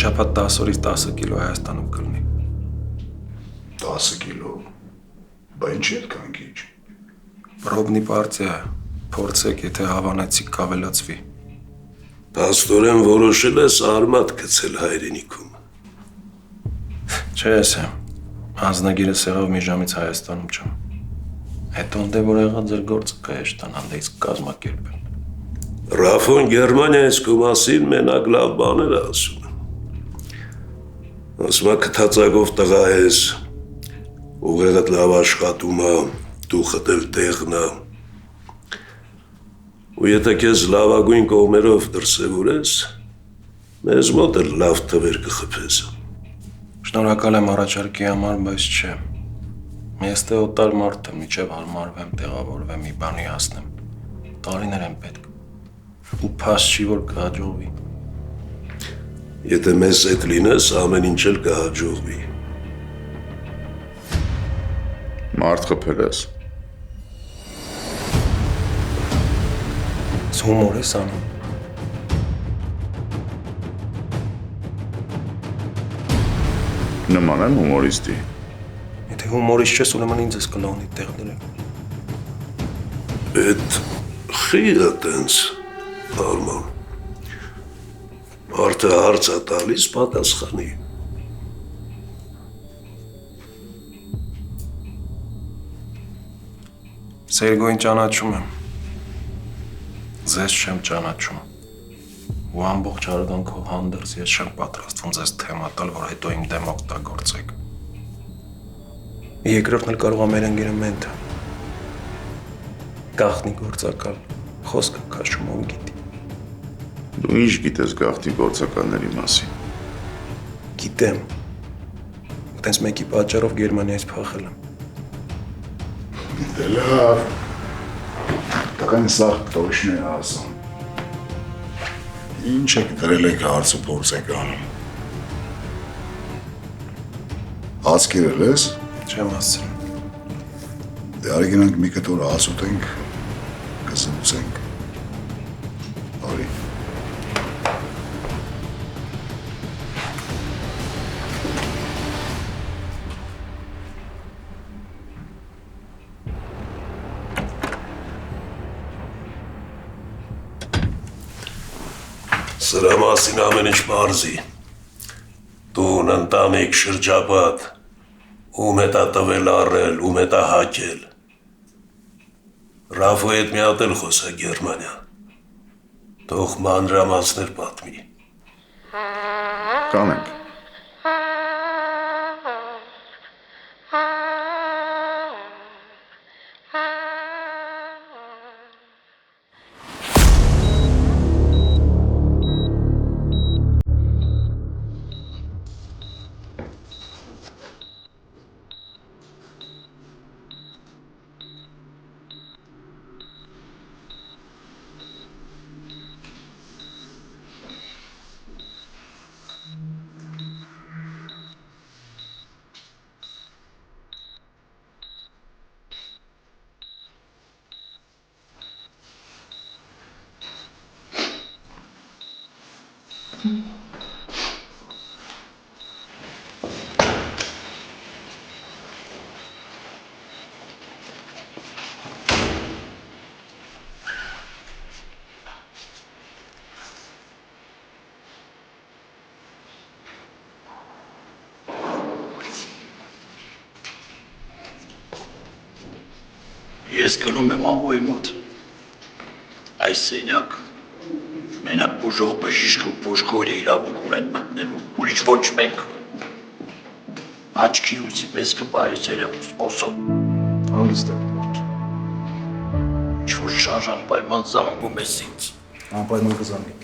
շաբաթ 10 օրից 10 կիլո Հայաստանում կլինի։ 10 կիլո։ Բա ինչի՞ այդքան քիչ։ Պրոբնի պարտիա, փորձեք, եթե հավանեցիք կավելացվի։ Փաստորեն որոշել ես արմատ գցել հայրենիքում։ Չէ, Սեմ, անձնագիրը սեղավ մի ժամից Հայաստանում չեմ։ Հետո ընդ է որ եղա ձեր գործը կհեշտան հանդես կազմակերպել։ Ռաֆոն Գերմանիայից քո մասին մենակ լավ բաներ ասում են։ Ասում է քթածագով տղա ես, ուղեղդ լավ աշխատում է, դուխդ էլ տեղն է։ Ու եթե քեզ լավագույն կողմերով դրսևորես, մեզ մոտ էլ լավ թվեր կխփես։ Շնորհակալ եմ առաջարկի համար, բայց չէ։ Ես թե օտար մարդ եմ, միջև հարմարվեմ, տեղավորվեմ, մի բանի հասնեմ։ Տարիներ են պետք։ Ու փաստ չի, որ կհաջողվի։ Եթե մեզ հետ լինես, ամեն ինչ էլ կհաջողվի։ Մարդ խփել ես։ Հումոր ես անում։ Նման եմ հումորիստի։ Եթե հումորիստ չես, ուրեմն ինձ ես կլողնի տեղ դրել։ Էդ խիղը տենց, Արման։ Մարդը հարց է տալիս պատասխանի։ Սերգոյին ճանաչում եմ։ Ձեզ չեմ ճանաչում։ Ու ամբողջ արգանքով հանդերձ ես չեմ պատրաստվում ձեզ թեմա տալ, որ հետո իմ դեմ օգտագործեք։ Երկրորդն էլ կարող է մեր ընկերմենթը։ Գաղտնի գործակալ, խոսքը քաշում ով գիտի։ Դու ինչ գիտես գաղտնի գործականների մասին։ Գիտեմ։ Այդպես մեկի պատճառով Գերմանիայից փախել եմ։ Դե լավ։ Տղան սաղ տոշն է ասում։ Ինչ եք դրել եք հարց ու փորձ եք անում։ Հաց կերել ես։ Չեմ ասել։ Դե արի գնանք մի կտոր հաց ուտենք, կզրուցենք։ Արի։ Սրա մասին ամեն ինչ պարզի։ Տուն, ընտանիք, շրջապատ, ում հետ է տվել առել, ում հետ է հակել։ Ռաֆոյի հետ մի հատ էլ խոսա Գերմանիա։ Թող մանրամասներ պատմի։ Կանենք։ Ես գնում եմ ամբոյի մոտ, այս սենյակ, մենակ բուժող բժիշկ ու բուժքորը իրավունք ունեն մտնելու, ուրիշ ոչ մեկ, աչքի ուսի մեզ կպայես երևուս ոսով։ Հանգիստ է։ Ինչ-որ շարժան պայման զանգում ես ինձ։ Անպայման կզանգի։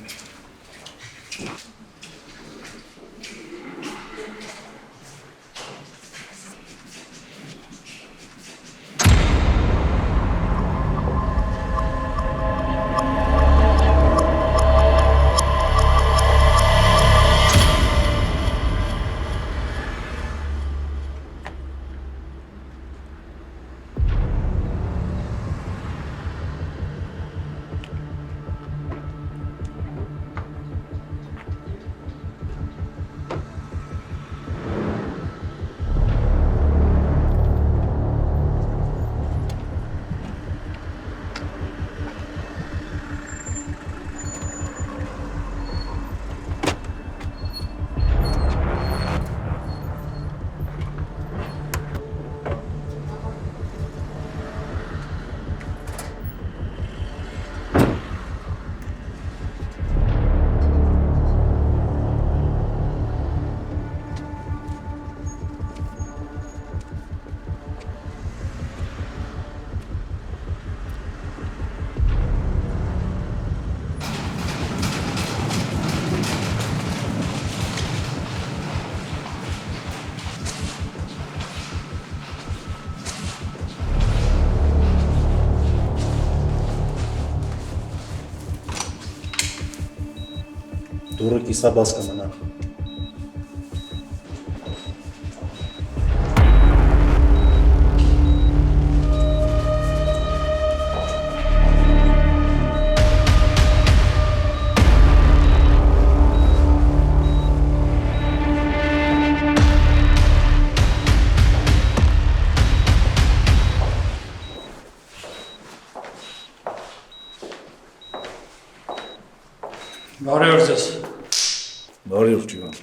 Դուրը կիսաբաց կմնա։ Բարի օր ձեզ։ Բարի օր ջան։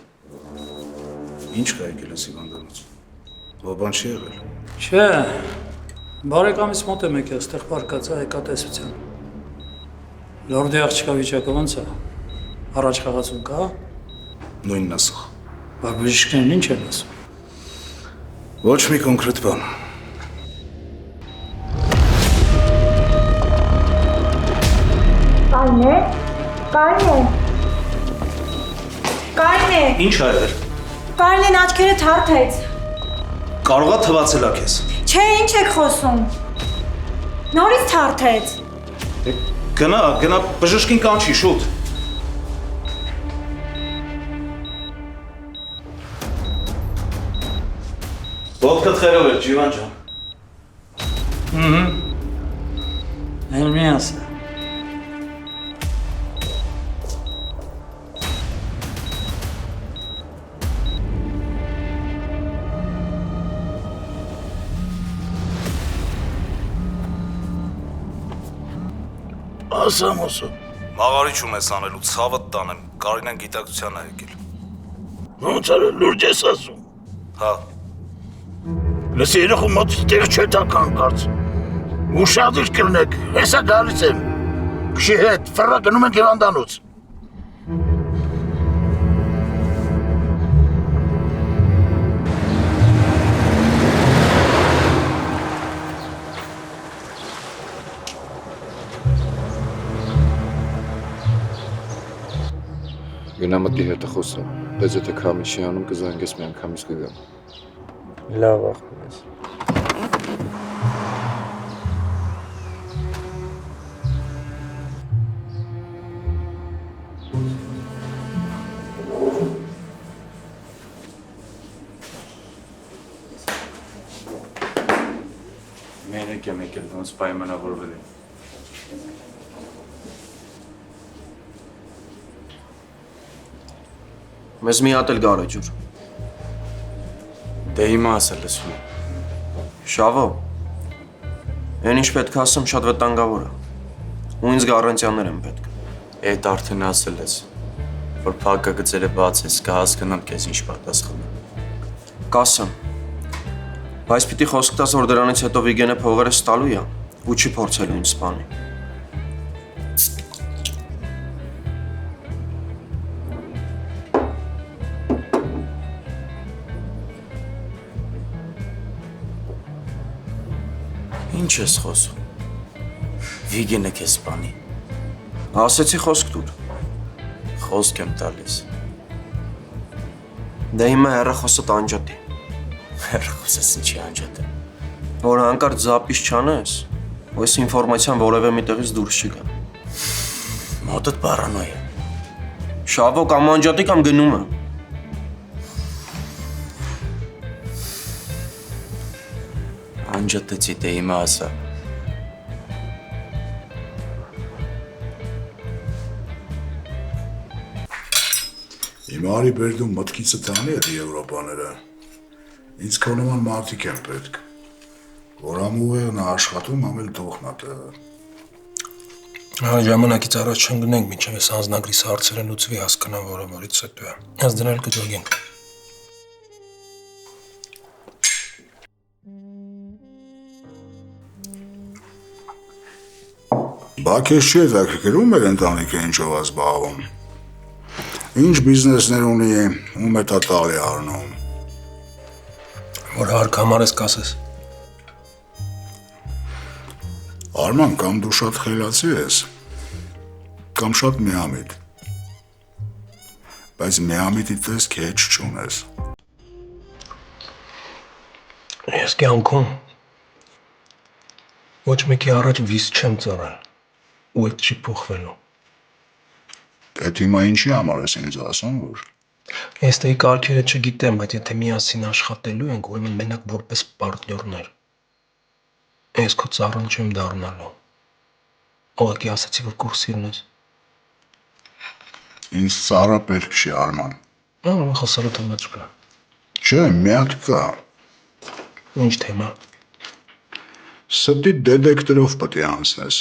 Ինչ կա եկել ես հիվանդանոց։ Ո՞բան չի եղել։ Չէ, բարեկամից մոտ եմ եկել, այստեղ պարկած է հեկատեսության։ Լորդի աղջկա վիճակը ոնց է։ Առաջ խաղացում կա։ Նույնն ասա։ Բայց բժիշկներն ինչ են ասում։ Ոչ մի կոնկրետ բան։ Կայն է։ Կայն է։ Կայն է։ Ինչ ա եղել։ Կայնեն աչքերը թարթեց։ Կարողա թվացել ա քեզ։ Չէ, ինչ եք խոսում։ Նորից թարթեց։ Գնա բժշկին կանչի շուտ։ Ոտքդ խերով է, Ջիվան ջան։ Էլ մի ասա։ Ասամ ասում։ Մաղարիչ ունես անելու, ցավդ տանեմ, Կարինեն գիտակցության է եկել։ Ոնց արա լուրջ ես ասում։ Հա, Լսի երախու մոտ տեղ չէ տական կարծ։ Ուշադիր կլնեք, հեսա գալիս եմ։ Քշի հետ, ֆռա գնում ենք հիվանդանոց։ Գնա մտի հետը խոսա, բայց եթե քամի չի անում կզանգես մի անգամից կգամ։ Լավ ախում ես։ Մենեք եմ եկել, ոնց պայմանավորվել եմ։ Մեզ մի հատ էլ գարեջուր։ Դե հիմա ասել լսում եմ։ Շավո, այն ինչ պետք է ասեմ շատ վտանգավոր է։ Ու ինձ գառանտիաներ են պետք։ Էդ արդեն ասել ես, որ փակը գծերը բաց ես, կհասկանամ քեզ ինչ պատասխան է։ Կասեմ։ Բայց պիտի խոսք տաս, որ դրանից հետո Վիգենը փողերը ստալու է ու չի փորձելու ինձ սպանի։ Ինչ ես խոսում։ Վիգենը քեզ սպանի։ Ասեցի խոսք տուր։ Խոսք եմ տալիս։ Դե հիմա հեռախոսը տանջատի։ Հերխոսես ինչի անջատ է։ Որ հանկարծ զապիս չանես, ու այս ինֆորմացիան որևէ մի տեղից դուրս չի գա։ Մոտդ պարանոյ է։ Շավո կամ անջատի կամ գնում է։ Անջատեցի, դե հիմա ասա։ Հիմա արի բերդում մտքիցը տանի այդ Եվրոպաները։ Ինձ քո նման մարդիկ են պետք։ Որ ամուղեղն աշխատում, ամել դողնա տեղը։ Ժամանակից առաջ չընկնենք, մինչև այս անձնագրիս հարցերը լուծվի հասկանան, որը որից հետո է։ Այս դնել կջոգենք։ Բա քեզ չի հետաքրքրում մեր ընտանիքը ինչով է զբաղվում։ Ինչ բիզնեսներ ունի, ում է տալի առնում։ Որ հարկ համար ես կասես։ Արման, կամ դու շատ խելացի ես, կամ շատ միամիտ։ Բայց միամիտի տեսք հետ չունես։ Ես կյանքում ոչ մեկի առաջ վիզ չեմ ծառել, ու այդ չի փոխվելու։ Այդ հիմա ինչի համար ես ինձ ասում, որ Ես դե կարգերը չգիտեմ, բայց եթե միասին աշխատելու ենք, ուրեմն մենակ որպես պարտներներ։ Ես քո ծառան չեմ դառնալու։ Ուղղակի ասացի, որ կուրսիրն ես։ ինձ ծառա պետք չի, Արման։ Ահա խոսալու թեմա չկա։ Չէ, մի հատ կա։ Ինչ թեմա։ Ստի դետեկտորով պետք է անցնես։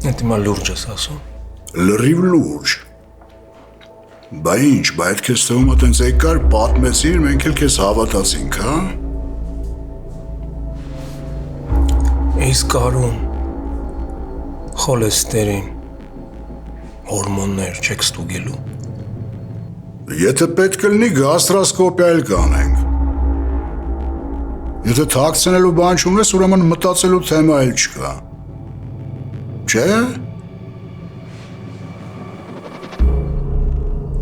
Այդ հիմա լուրջ ես ասում։ Լրիվ լուրջ։ Բա ինչ, բա այդ քեզ թվում է տենց եկար, պատմեցիր, մենք էլ քեզ հավատացինք, հա։ Իսկ կարում խոլեստերին հորմոններ չեք ստուգելու։ Եթե պետք լինի գաստրոսկոպիա էլ կանենք։ Եթե թաքցնելու բան չունես, ուրեմն մտածելու թեմա էլ չկա։ Չէ՞։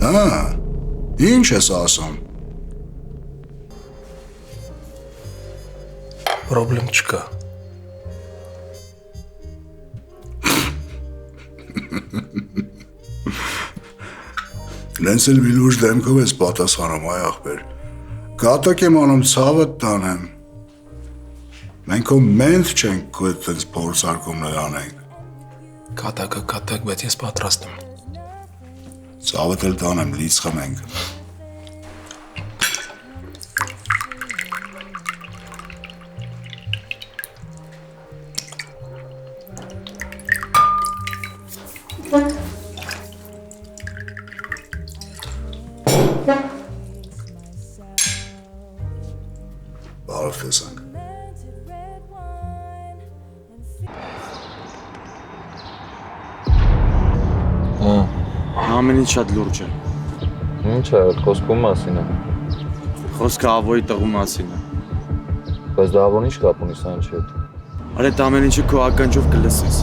Հա, ինչ ես ասում։ Պրոբլեմ չկա։ Նենց էլ մի լուրջ դեմքով ես պատասխանում, այ ախպեր։ Կատակ եմ անում, ցավդ տանեմ։ Մենք քո մենթ չենք քո այդպես փորձարկումներ անենք։ Կատակ, բայց ես պատրաստ եմ։ Ցավդ էլ տանեմ, լից խմենք։ Բարև տեսանք։ Ամեն ինչ շատ լուրջ է։ Ինչ է, խոսքու մասին է։ Խոսքը Ավոյի տղու մասին է։ Բայց դա Ավոն ինչ կապ ունի սա ինչի հետ։ Արդ այդ ամեն ինչը քո ականջով կլսես։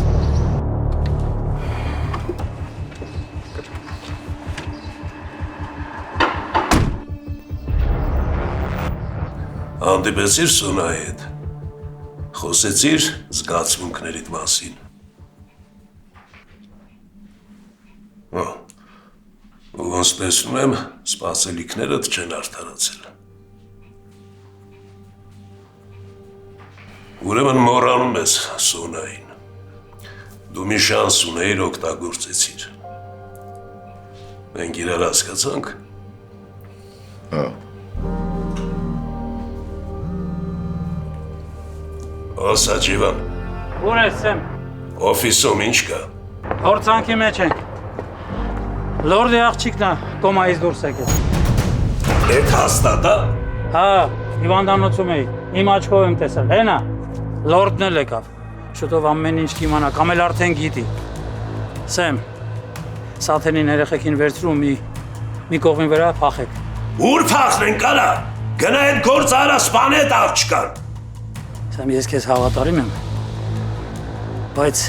Հանդիպեցիր Սոնայի հետ։ Խոսեցիր զգացմունքներիդ մասին։ Ու ոնց տեսնում եմ, սպասելիքներդ չեն արդարացել։ Ուրեմն մոռանում ես Սոնային։ Դու մի շանս ունեիր, օգտագործեցիր։ Մենք իրար հասկացանք։ Հա։ Ասա ջիվան, Ուր ես Սեմ։ օֆիսում ինչ կա։ Փորձանքի մեջ ենք։ Լորդի աղջիկն է կոմայից դուրս եկել։ Էդ հաստատ է։ Հա, հիվանդանոցում էի։ Իմ աչքով եմ տեսել։ Հենա։ Լորդն էլ եկավ։ Շուտով ամեն ինչ կիմանա, կամ էլ արդեն գիտի։ Սեմ, Սաթենին երեխեքին վերցրու մի կողմի վրա փախեք։ Ուր փախնենք արա։ Գնա այդ գործը արա, սպանե այդ աղջկան։ Սեմ, ես քեզ հավատարիմ եմ, բայց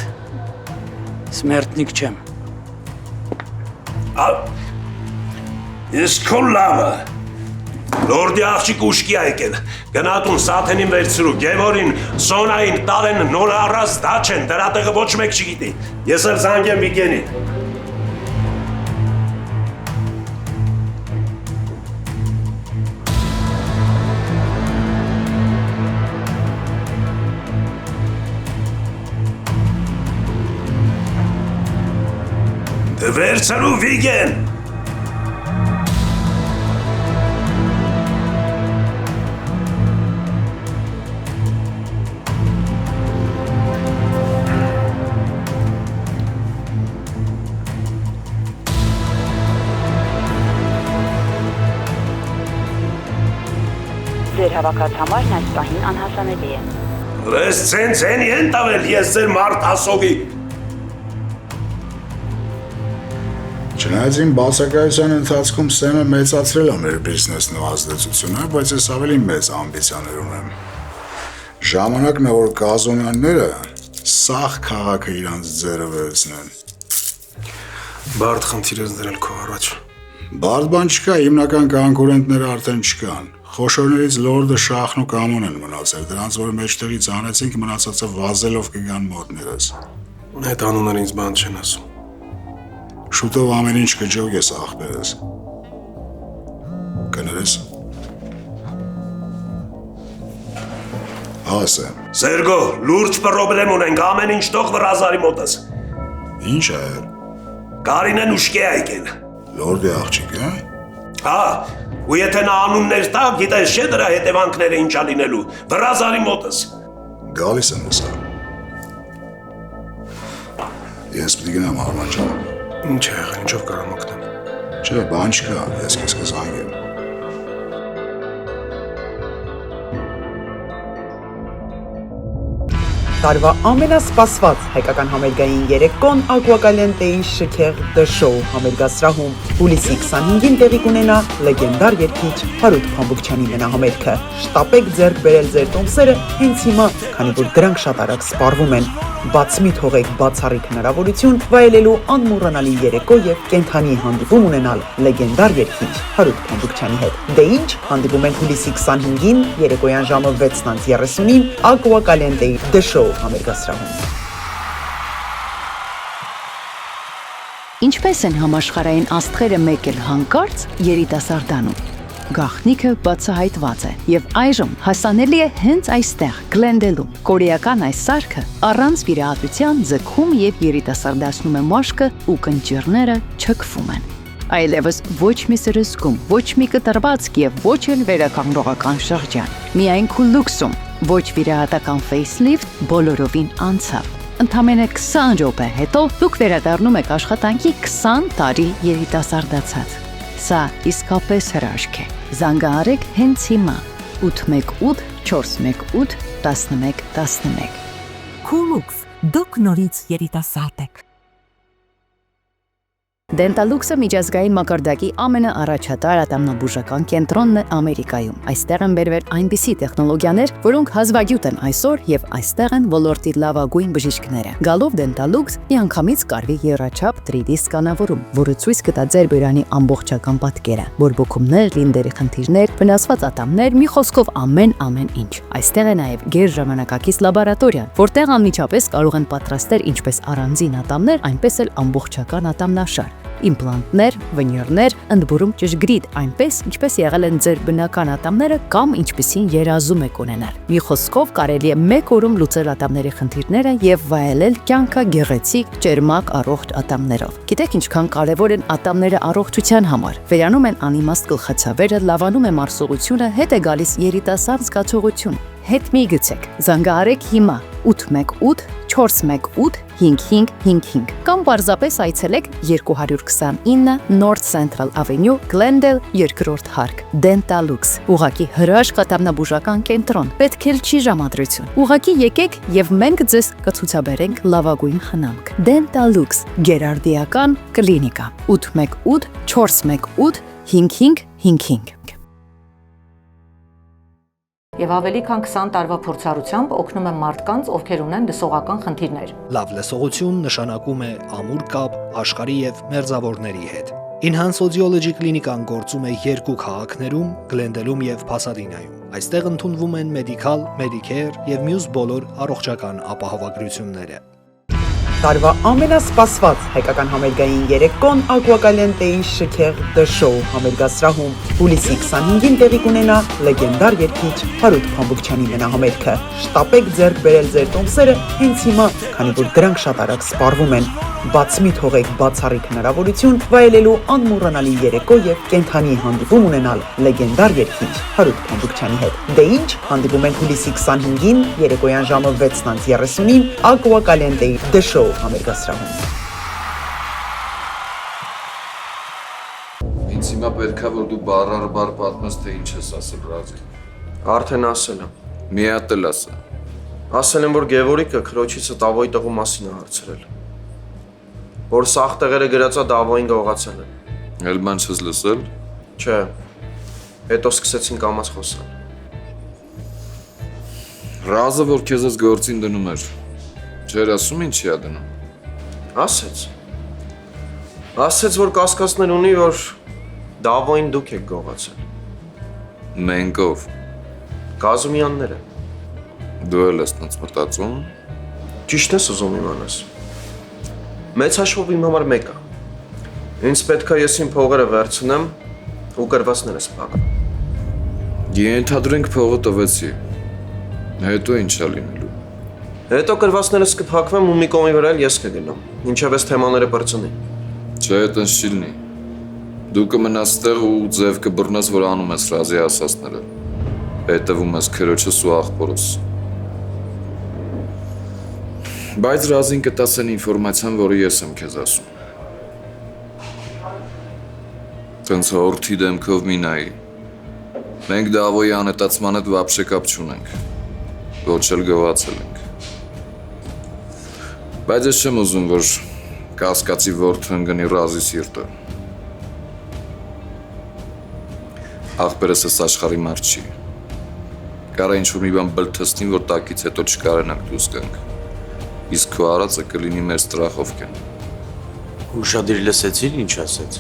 սմերտնիկ չեմ։ Ես քո լավը։ Լորդի աղջիկ ուշքի ա եկել։ Գնատուն Սաթենին վերցրու, Գևորին, Սոնային, տալեն նոր առած դա չեն, դրա տեղը ոչ մեկ չգիտի։ Ես էլ զանգեմ Վիգենին։ Վերցրու Վիգեն։ Ձեր հավաքած համարն այս պահին անհասանելի է։ Ես ցեն են տավել, ես ձեր մարդ ասողի։ Չնայած իմ բացակայության ընթացքում Սեմը մեծացրել է մեր բիզնեսն ու ազդեցությունը, բայց ես ավելի մեծ ամբիցիաներ ունեմ։ Ժամանակն է, որ Կազոնյանները սաղ քաղաքը իրանց ձեռը վերցնեն։ Բարդ խնդիր ես դրել քո առաջ։ Բարդ բան չկա, հիմնական կոնկուրենտները արդեն չկան։ Խոշորներից լորդը շախն ու կամոն են մնացել, դրանց որ մեջտեղից անեցինք մնացածը վազելով կգան մոտներս։ Այդ անունները ինձ բան չեն ասում։ Շուտով ամեն ինչ կջոգես աղբերս։ Կներես։ Ասեմ։ Սերգո, լուրջ պրոբլեմ ունենք, ամեն ինչ թող վրազարի մոտս։ Ինչ է։ Կարինեն ուշքի է եկել։ Լորդի աղջիկ, է։ Հա, ու եթե նա անուններ տա, գիտես չէ դրա հետևանքները ինչա լինելու, վրազարի մոտս։ Գալիս եմ հեսա։ Ես պիտի գնամ Արման ջան։ Ինչ է եղել, ինչով կարամ օգնեմ։ Չէ, բան չկա, ես քեզ կզանգեմ։ Տարվա ամենասպասված հայկական համերգային երեկոն Ակուակալենտեի շքեղ դշոու համերգասրահում հուլիսի 25-ին տեղի կունենա լեգենդար երգիչ Հարութ Փամբուկչյանի մենահամերգը։ Շտապեք ձեռք բերել ձեր տոմսերը հենց հիմա, քանի որ դրանք շատ արագ սպառվում են։ Բացմի թողեք բացառիկ հնարավորություն վայելելու անմոռանալի երեկո եւ կենթանի հանդիպում ունենալ լեգենդար երգիչ Հարութ Փամբուկչյանի հետ։ Դե ինչ, հանդիպում ենք հուլիսի 25-ին երեկոյան ժամը 6:30-ին Ակուակալենտեի դշոու համերգասրահում։ Ինչպես են համաշխարհային աստղերը մեկ էլ հանկարծ երիտասարդանում։ Գաղտնիքը բացահայտված է եւ այժմ հասանելի է հենց այստեղ, Գլենդելում։ Կորեական այս սարքը առանց վիրահատության ձգում եւ երիտասարդացնում է մաշկը ու կնճիռները չքվում են։ Այլևս ոչ մի սրսկում, ոչ մի կտրվածք եւ ոչ էլ վերականգնողական շրջան։ Միայն քուլուքսում, ոչ վիրահատական facelift բոլորովին անցավ։ Ընդամենը 20 րոպե հետո դուք վերադառնում եք աշխատանքի 20 տարի երիտասարդացած։ Սա իսկապես հրաշք է։ Զանգահարեք հենց հիմա 818 418 1111։ Քուլուքս, դուք նորից երիտասարդ եք։ Դենտալուքսը միջազգային մակարդակի ամենաառաջատար ատամնաբուժական կենտրոնն է Ամերիկայում։ Այստեղ են բերվել այնպիսի տեխնոլոգիաներ, որոնք հազվագյուտ են այսօր եւ այստեղ են ոլորտի լավագույն բժիշկները։ Գալով Դենտալուքս միանգամից կարվի եռաչափ 3D սկանավորում, որը ցույց կտա ձեր բերանի ամբողջական պատկերը, բորբոքումներ, լինդերի խնդիրներ, վնասված ատամներ, մի խոսքով ամեն ինչ։ Այստեղ է նաեւ գերժամանակակից լաբորատորիան, որտեղ անմիջապես կարող են պատրաստել ինչպես առանձին ատամներ, այնպես էլ ամբողջական ատամնաշար։ Իմպլանտներ, վինիրներ, ընդբուրում ճշգրիտ, այնպես ինչպես եղել են ձեր բնական ատամները կամ ինչպիսին երազում եք ունենալ։ Մի խոսքով կարելի է մեկ օրում լուծել ատամների խնդիրները եւ վայելել կյանքը գեղեցիկ, ճերմակ, առողջ ատամներով։ Գիտեք ինչքան կարեւոր են ատամները առողջության համար։ Վերանում են անիմաստ գլխացավերը, լավանում է մարսողությունը, հետ է գալիս երիտասարդ զգացողություն։ Հետ մի գցեք, զանգահարեք հիմա 818 418 5555 կամ պարզապես այցելեք 229 North Central Avenue, Glendale, 2-րդ հարկ, Dentalux, ուղղակի հրաշք ատամնաբուժական կենտրոն, պետք էլ չի ժամադրություն։ Ուղղակի եկեք եւ մենք ձեզ կցուցաբերենք լավագույն խնամք։ Dentalux, գերարդիական կլինիկա, 818 418 5555 Եվ ավելի քան 20 տարվա փորձառությամբ օգնում է մարդկանց, ովքեր ունեն լսողական խնդիրներ։ Լավ լսողություն նշանակում է ամուր կապ աշխարհի եւ մերձավորների հետ։ Enhance Audiology կլինիկան գործում է 2 քաղաքներում՝ Գլենդելում եւ Փասադինայում։ Այստեղ ընդունվում են Medical, Medicare եւ մյուս բոլոր առողջական ապահովագրությունները։ Տարվա ամենասպասված հայկական համերգային երեկոն Ակուակալենտեի շքեղ դշոու համերգասրահում հուլիսի 25-ին տեղի կունենա լեգենդար երգիչ Հարութ Փամբուկչյանի մենահամերգը։ Շտապեք ձեռք բերել ձեր տոմսերը հենց հիմա, քանի որ դրանք շատ արագ սպառվում են։ Բացմի թողեք բացառիկ հնարավորություն վայելելու անմոռանալի երեկո եւ կենթանի հանդիպում ունենալ լեգենդար երգիչ Հարութ Փամբուկչյանի հետ։ Դե ինչ, հանդիպում ենք հուլիսի 25-ին երեկոյան ժամը 6:30-ին Ակուակալենտեի դշոու համերգասրահում։ Ինձ հիմա պետքա որ դու բառ պատմես թե ինչ ես ասել Ռազի։ Արդեն ասել եմ։ Մի հատ էլ ասա։ Ասել եմ, որ Գևորիկը քրոջիցը Դավոյի տղու մասին է հարցրել։ Որ սաղ տեղերը գրածա Դավոյին գողացել են։ Էլ բան չես լսել։ Չէ։ Հետո սկսեցին կամաց խոսալ։ Ռազը որ քեզ ես գործին դնում էր։ Չէր ասում ինչի է դնում։ Ասեց։ Ասեց, որ կասկածներ ունի, որ Դավոյին դուք եք գողացել։ Մենկով։ Կազումյանները։ Դու էլ ես նենց մտածում։ Ճիշտ ես ուզում իմանաս։ Մեծ հաշվով իմ համար մեկ է։ Ինձ պետք է ես իմ փողերը վերցնեմ ու կրվածներս փակեմ։ Ենթադրենք փողը տվեցի։ Հետո ինչ է լինելու։ Հետո կրվածներս կփակվեմ ու մի կողմի վրա էլ ես կգնամ։ Ինչև ես թեմաները բրծնի։ Չէ, տենց չի լինի։ Դու կմնաս տեղ ու ձև կբռնես, որ անում ես ռազի ասածները։ Հետևում ես քրոջս ու աղբորս։ Բայց ռազին կտաս այն ինֆորմացիան, որը ես եմ քեզ ասում։ Տենց հորթի դեմքով մի նայի։ Մենք Դավոյի անետացման հետ վաբշե կապ չունենք։ Ոչ էլ գողացել ենք։ Բայց ես չեմ ուզում, որ կասկածի որդը ընկնի ռազի սիրտը։ Աղբերս ես աշխարհի մարդ չի։ Կարա ինչ-որ մի բան բլթստին, որ տակից հետո չկարենանք դուրս գանք։ Իսկ քո արածը կլինի մեր ստրախովկեն։ Ուշադիր լսեցի՞ր ինչ ասեց։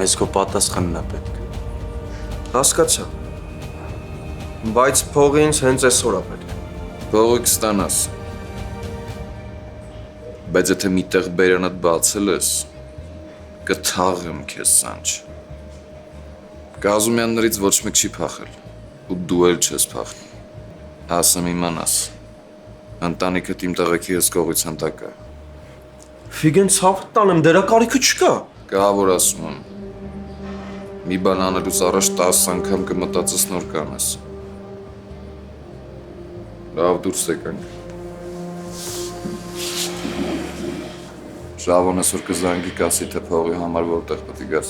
Մեզ քո պատասխանն է պետք։ Հասկացա։ Բայց փողը ինձ հենց այսօր է պետք։ Փողը կստանաս։ Բայց եթե միտեղ բերանդ բացել ես, կթաղեմ քեզ սանջ։ Կազումյաններից ոչ մեկ չի փախել, ու դու էլ չես փախնի։ Ասեմ իմանաս։ Ընտանիքդ իմ տղեկի հսկողության տակ է։ Ֆիգեն ցավ տանեմ, դրա կարիքը չկա։ Կա որ ասում եմ։ Մի բան անելուց առաջ 10 անգամ կմտածես նոր կանես։ Լավ դուրս եկանք։ Շավոն այսօր կզանգի կասի, թե փողի համար որտեղ պետք է գաս։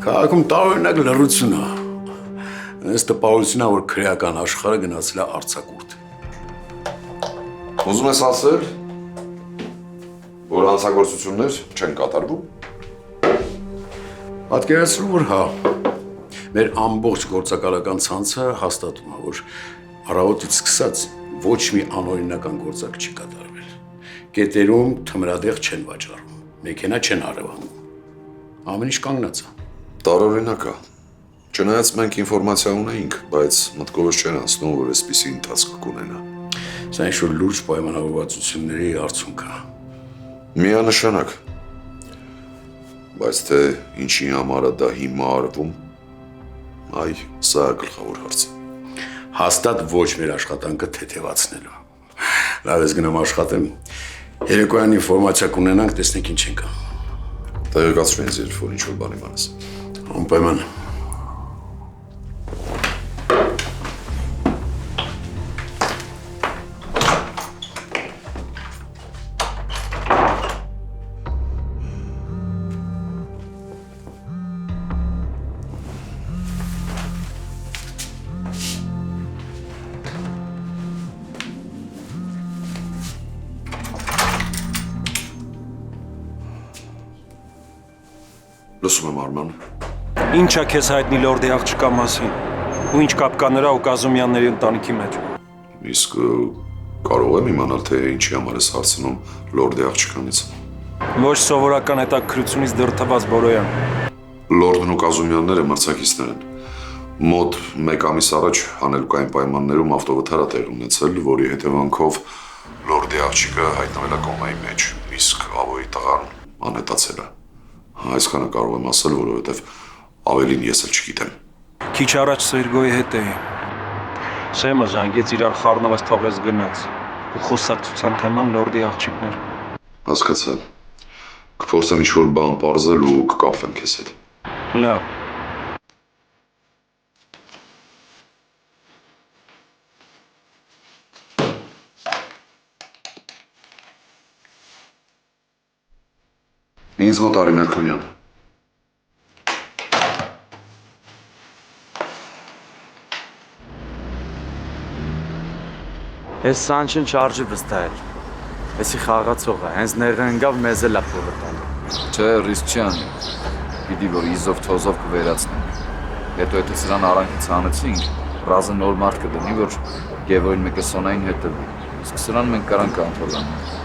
Քաղաքում տարօրինակ լռություն է։ Այս տպավորությունն է, որ քրեական աշխարհը գնացել է արձակուրդ։ Ուզում ես ասել, որ հանցագործություններ չեն կատարվում։ Պատկերացրու, որ հա, մեր ամբողջ գործակալական ցանցը հաստատում է, որ առավոտից սկսած ոչ մի անօրինական գործակ չի կատարվել։ Կետերում թմրադեղ չեն վաճառում, մեքենա չեն առևանում։ Ամեն ինչ կանգնած է։ Տարօրինակ է։ Չնայած մենք ինֆորմացիա ունեինք, բայց մտքովս չեն անցնում, որ այսպիսի ընթացք կունենա։ Սա ինչ-որ լուրջ պայմանավորվածությունների արդյունք է։ Միանշանակ։ Բայց թե ինչի համար է դա հիմա արվում, այ սա է գլխավոր հարցը։ Հաստատ ոչ մեր աշխատանքը թեթևացնելու։ Լավ ես գնամ աշխատեմ։ Երեկոյան ինֆորմացիա կունենանք, տեսնենք ինչ ենք անում։ Տեղեկացրու ինձ, երբ որ ինչ-որ բան իմանաս։ Անպայման։ Լսում եմ Արման։ Ինչ է քեզ հայտնի լորդի աղջկա մասին, ու ինչ կապ կա նրա ու Կազումյանների ընտանիքի մեջ։ Իսկ կարող եմ իմանալ, թե ինչի համար ես հարցնում լորդի աղջկանից։ Ոչ սովորական հետաքրքրությունից դրդված Բորոյան։ Լորդն ու Կազումյանները մրցակիցներ են։ Մոտ 1 ամիս առաջ հանելուկային պայմաններում ավտովթար է տեղի ունեցել, որի հետևանքով լորդի աղջիկը հայտնվել է կոմայի մեջ, իսկ Ավոյի տղան անհետացել է։ Այսքանը կարող եմ ասել, որովհետև ավելին ես էլ չգիտեմ։ Քիչ առաջ Սերգոյի հետ էի։ Սեմը զանգեց իրար խառնված թողեց գնաց։ Ու խոսակցության թեման լորդի աղջիկներ։ Հասկացա։ Կփորձեմ ինչ-որ բան պարզել ու կկապվեմ քեզ հետ։ Լավ։ Ինձ մոտ Արին Աքոյան։ Ես Սանչին չարժի վստահել։ Էսի խաղացող է, հենց ները ընկավ մեզ էլ է փողը տալու։ Չէ, ռիսկ չի անի։ Պիտի որ իզով թոզով կվերացնենք։ Հետո եթե սրան արանքից հանեցինք, Ռազը նոր մարդ կդնի, որ Գևոյին մեկը Սոնային հետ դվի։ Իսկ սրան մենք կարան կանթոլանանք։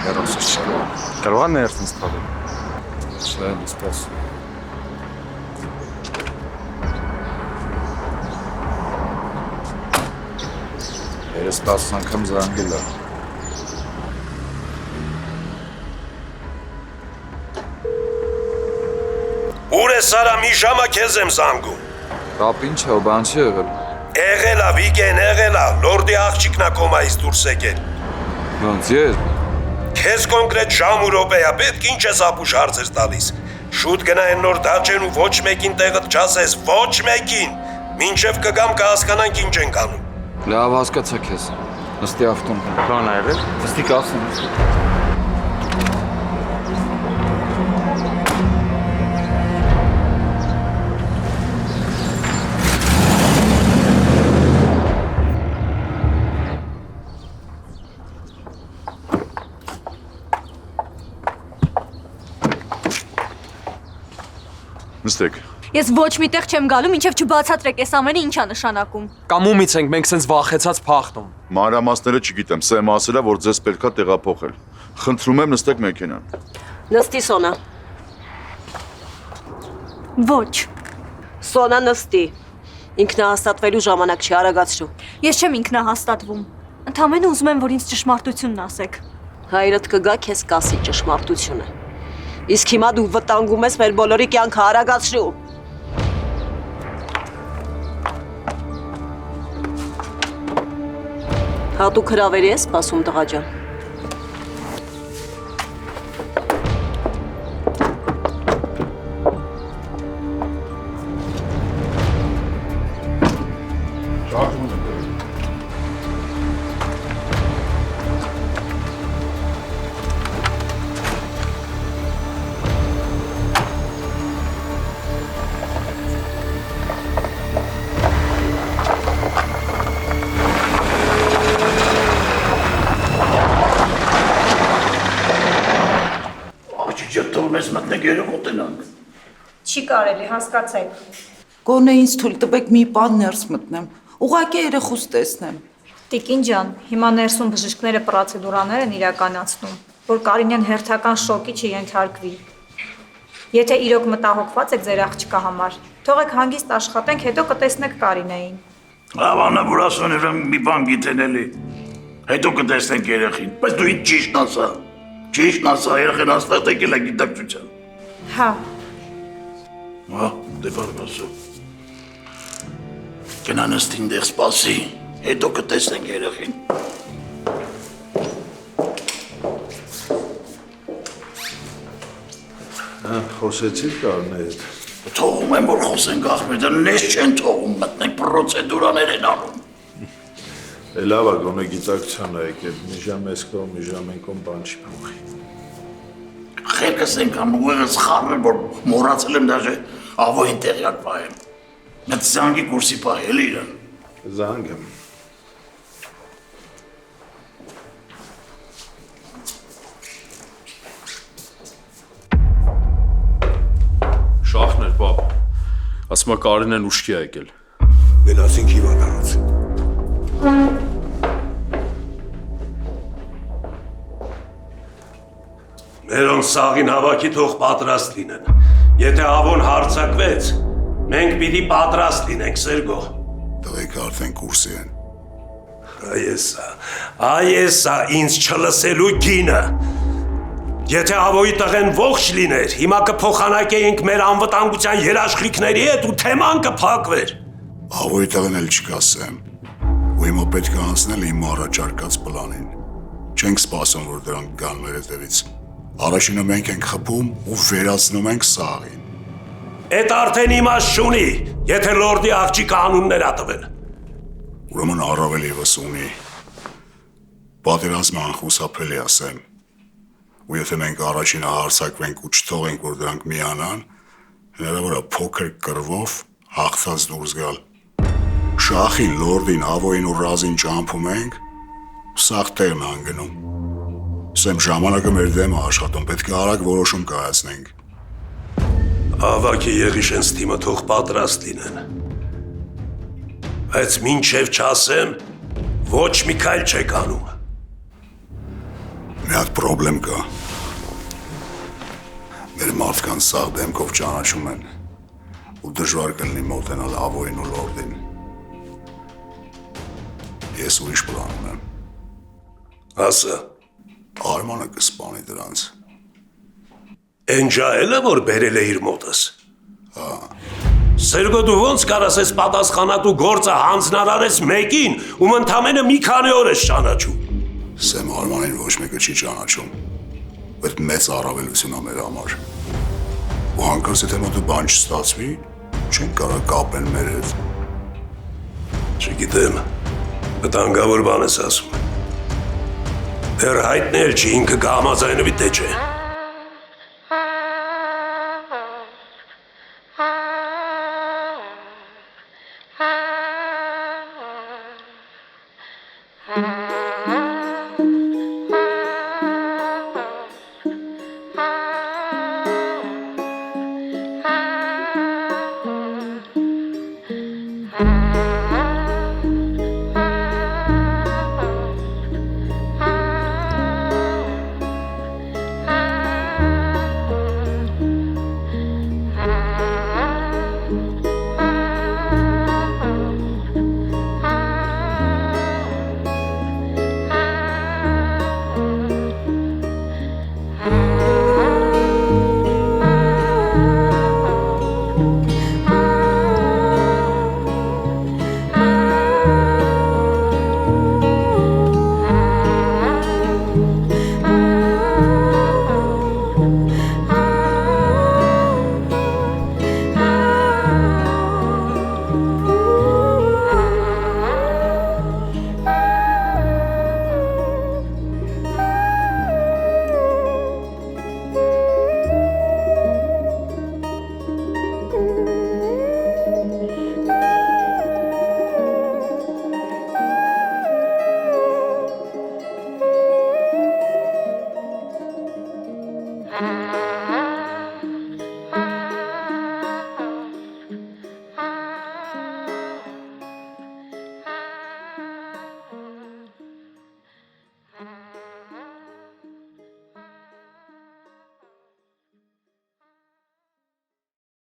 Հերոսս չկա։ Կարող է ներս ինձ տալ։ Չէ, սպաս։ Երես 10 անգամ զանգել է։ Ուր է Սարա, մի ժամա քեզ եմ զանգում։ Պապ ինչ է, բան չի եղել։ Եղել է, Վիգեն, եղել է, լորդի աղջիկն է կոմայից դուրս եկել։ Ոնց ես։ Քեզ կոնկրետ ժամ ու րոպե է պետք, ինչ ես ապուշ հարցեր տալիս։ Շուտ գնա այն նոր դաջեն ու ոչ մեկին տեղդ չասես, ոչ մեկին։ Մինչև կգամ կհասկանանք ինչ ենք անում։ Լավ հասկացա քեզ։ Նստի ավտոն։ Բան ա եղել։ Նստի կասում։ Նստեք։ Ես ոչ միտեղ չեմ գալու, մինչև չբացատրեք այս ամենը ինչա նշանակում։ Կամ ումից ենք մենք սենց վախեցած փախնում։ Մանրամասները չգիտեմ, Սեմը ասել է, որ ձեզ պետքա տեղափոխել։ Խնդրում եմ նստեք մեքենան։ Նստի Սոնա։ Ոչ։ Սոնա նստի։ Ինքնահաստատվելու ժամանակ չի արագացրու։ Ես չեմ ինքնահաստատվում։ Ընդամենը ուզում եմ, որ ինձ ճշմարտությունն ասեք։ Հայրդ կգա քեզ կասի ճշմարտությունը։ Իսկ հիմա դու վտանգում ես մեր բոլորի կյանքը արագացրու։ Հատուկ հրավերի ես սպասում տղա ջան։ Մեզ մտնեք երեխոտ ենանք։ Չի կարելի, հասկացեք։ Գոնե ինձ թույլ տվեք մի բան ներս մտնեմ։ Ուղղակի երեխուս տեսնեմ։ Տիկին ջան, հիմա ներսում բժիշկները պրոցեդուրաներ են իրականացնում, որ Կարինեն հերթական շոկի չենթարկվի։ Եթե իրոք մտահոգված եք ձեր աղջկա համար, թողեք հանգիստ աշխատենք, հետո կտեսնեք Կարինեին։ Ավանը որ ասում եմ մի բան գիտեն էլի։ Հետո կտեսնենք երեխին, բայց դու ինչ ճիշտ ասա։ Ճիշտ ասա, երեխեն հաստատ եկել է գիտակցության։ Հա։ Հա, դե բան ասում։ Գնա նստին դեղ սպասի, հետո կտեսնենք երեխին։ Խոսեցիք Կարինեի հետ։ Թողում եմ, որ խոսենք Ախմեդը, նես չեն թողում, մտնենք պրոցեդուրաներ են անում։ Լավ է, գոնե գիտակցության է եկել, մի ժամ ես կողմ, մի ժամ են կողմ, բան չի փոխի։ Խելքս ենքան ուղեղս խառնել, որ մոռացել եմ դաժե ավոյին տեղյակ պահեմ։ Մեծ զանգի կուրսի պահել իրան։ Զանգ եմ։ Շախն էր, պապ։ Ասում է Կարինեն ուշքի է եկել։ Գնացինք հիվանդանոց։ Մերոն սաղին հավաքի թող պատրաստ լինեն։ Եթե ավոն հարցակվեց, մենք պիտի պատրաստ լինենք, Սերգո։ Տղեկ արդեն կուրսի են։ Այեսա, ինձ չլսելու գինը։ Եթե ավոյի տղեն ողջ լիներ, հիմա կփոխանակեինք մեր անվտանգության երաշխիքների հետ ու թեման կփակվեր։ Ավոյի տղեն էլ չկասեմ։ Ու հիմա պետք է անցնել իմ առաջարկած պլանին։ Չենք սպասում, որ դրանք գան մեր հետևից։ Առաջինը մենք ենք խփում ու վերացնում ենք սաղին։ Էդ արդեն իմաստ չունի, եթե լորդի աղջիկը անուններ ա տվել։ Ուրեմն առավել ևս ունի։ Պատերազմը անխուսափելի ասեմ։ Ու եթե մենք առաջինը հարցակվենք ու չթողենք, որ դրանք միանան, հնարավոր է փոքր կռվով հաղթած դուրս գալ։ Շախին, լորդին, ավոյին ու ռազին ճամփում ենք, սաղ տեղն անգնում։ Սեմ ժամանակը մեր դեմ է աշխատում, պետք է արագ որոշում կայացնենք։ Ավակի Եղիշենց թիմը թող պատրաստ լինեն։ Բայց մինչև չասեմ, ոչ մի քայլ չեք անում։ Մի հատ պրոբլեմ կա։ Մեր մարդկանց սաղ դեմքով ճանաչում են ու դժվար կլինի մոտենալ ավոյին ու լորդին։ Ես ուրիշ պլան ունեմ։ Ասա։ Արմանը կսպանի դրանց։ Էն ջահելը, որ բերել է իր մոտս։ Սերգո, դու ոնց կարաս ես պատասխանատու գործը հանձնարարես մեկին, ում ընդամենը մի քանի օր ես ճանաչում։ Սեմ Արմանին ոչ մեկը չի ճանաչում, բայց մեծ առավելություն է մեր համար։ Ու հանկարծ եթե մոտը բան չստացվի, չեն կարող կապեն մեր հետ։ Չգիտեմ, վտանգավոր բան ես ասում։ Դեռ հայտնել չի ինքը կհամաձայնվի թե չէ։ Thank you.